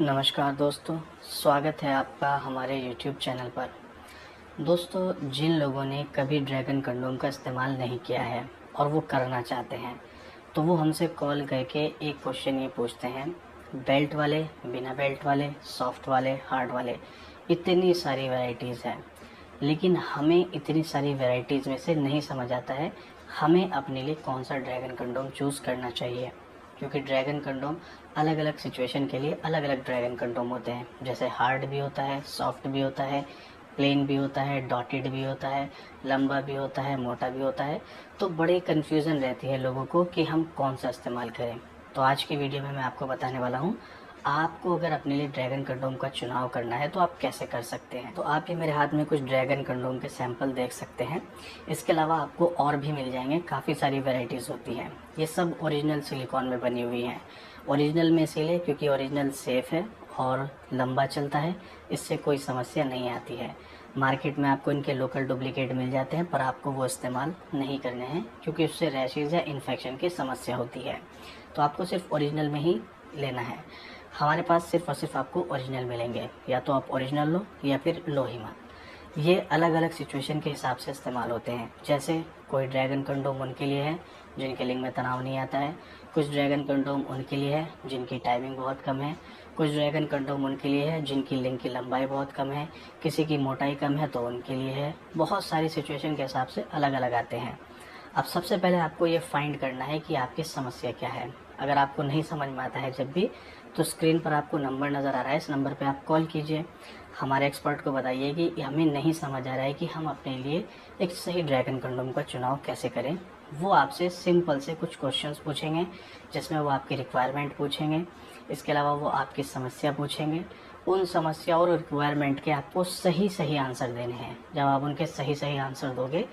नमस्कार दोस्तों, स्वागत है आपका हमारे YouTube चैनल पर। दोस्तों, जिन लोगों ने कभी ड्रैगन कंडोम का इस्तेमाल नहीं किया है और वो करना चाहते हैं, तो वो हमसे कॉल करके एक क्वेश्चन ये पूछते हैं, बेल्ट वाले, बिना बेल्ट वाले, सॉफ्ट वाले, हार्ड वाले, इतनी सारी वैरायटीज़ हैं। लेकिन हमें इतनी सारी वैरायटीज़ में से नहीं समझ आता है हमें अपने लिए कौन सा ड्रैगन कंडोम चूज़ करना चाहिए, क्योंकि ड्रैगन कंडोम अलग अलग सिचुएशन के लिए अलग अलग ड्रैगन कंडोम होते हैं। जैसे हार्ड भी होता है, सॉफ्ट भी होता है, प्लेन भी होता है, डॉटेड भी होता है, लंबा भी होता है, मोटा भी होता है। तो बड़े कन्फ्यूज़न रहती है लोगों को कि हम कौन सा इस्तेमाल करें। तो आज की वीडियो में मैं आपको बताने वाला हूँ, आपको अगर अपने लिए ड्रैगन कंडोम का चुनाव करना है तो आप कैसे कर सकते हैं। तो आप ये मेरे हाथ में कुछ ड्रैगन कंडोम के सैंपल देख सकते हैं। इसके अलावा आपको और भी मिल जाएंगे, काफ़ी सारी वैरायटीज़ होती हैं। ये सब ओरिजिनल सिलिकॉन में बनी हुई हैं। ओरिजिनल में इसीलिए क्योंकि ओरिजिनल सेफ़ है और लंबा चलता है, इससे कोई समस्या नहीं आती है। मार्केट में आपको इनके लोकल डुप्लीकेट मिल जाते हैं, पर आपको वो इस्तेमाल नहीं करने हैं क्योंकि उससे रैशेज़ या इन्फेक्शन की समस्या होती है। तो आपको सिर्फ ओरिजिनल में ही लेना है। हमारे पास सिर्फ़ और सिर्फ आपको ओरिजिनल मिलेंगे, या तो आप ओरिजिनल लो या फिर लो ही मत। ये अलग अलग सिचुएशन के हिसाब से इस्तेमाल होते हैं। जैसे कोई ड्रैगन कंडोम उनके लिए है जिनके लिंग में तनाव नहीं आता है, कुछ ड्रैगन कंडोम उनके लिए है जिनकी टाइमिंग बहुत कम है, कुछ ड्रैगन कंडोम उनके लिए है जिनकी लिंग की लंबाई बहुत कम है, किसी की मोटाई कम है तो उनके लिए है। बहुत सारी सिचुएशन के हिसाब से अलग अलग आते हैं। अब सबसे पहले आपको ये फाइंड करना है कि आपकी समस्या क्या है। अगर आपको नहीं समझ में आता है जब भी, तो स्क्रीन पर आपको नंबर नज़र आ रहा है, इस नंबर पे आप कॉल कीजिए। हमारे एक्सपर्ट को बताइए कि हमें नहीं समझ आ रहा है कि हम अपने लिए एक सही ड्रैगन कंडोम का चुनाव कैसे करें। वो आपसे सिंपल से कुछ क्वेश्चंस पूछेंगे, जिसमें वो आपकी रिक्वायरमेंट पूछेंगे। इसके अलावा वो आपकी समस्या पूछेंगे। उन समस्या और रिक्वायरमेंट के आपको सही सही आंसर देने हैं। जब आप उनके सही सही आंसर दोगे,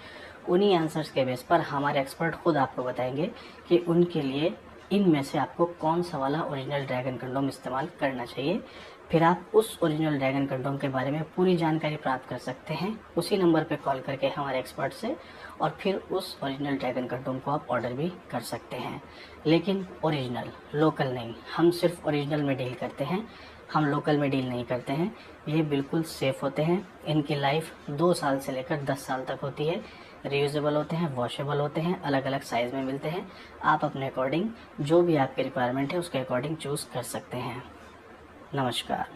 उन्हीं आंसर्स के बेस पर हमारे एक्सपर्ट खुद आपको बताएंगे कि उनके लिए इनमें से आपको कौन सा वाला ओरिजिनल ड्रैगन कंडोम इस्तेमाल करना चाहिए। फिर आप उस ओरिजिनल ड्रैगन कंडोम के बारे में पूरी जानकारी प्राप्त कर सकते हैं उसी नंबर पर कॉल करके हमारे एक्सपर्ट से, और फिर उस ओरिजिनल ड्रैगन कंडोम को आप ऑर्डर भी कर सकते हैं। लेकिन ओरिजिनल, लोकल नहीं। हम सिर्फ ओरिजिनल में डील करते हैं, हम लोकल में डील नहीं करते हैं। ये बिल्कुल सेफ़ होते हैं। इनकी लाइफ 2 साल से लेकर 10 साल तक होती है। रीयूजेबल होते हैं, वॉशेबल होते हैं, अलग अलग साइज़ में मिलते हैं। आप अपने अकॉर्डिंग जो भी आपकी रिक्वायरमेंट है उसके अकॉर्डिंग चूज़ कर सकते हैं। नमस्कार।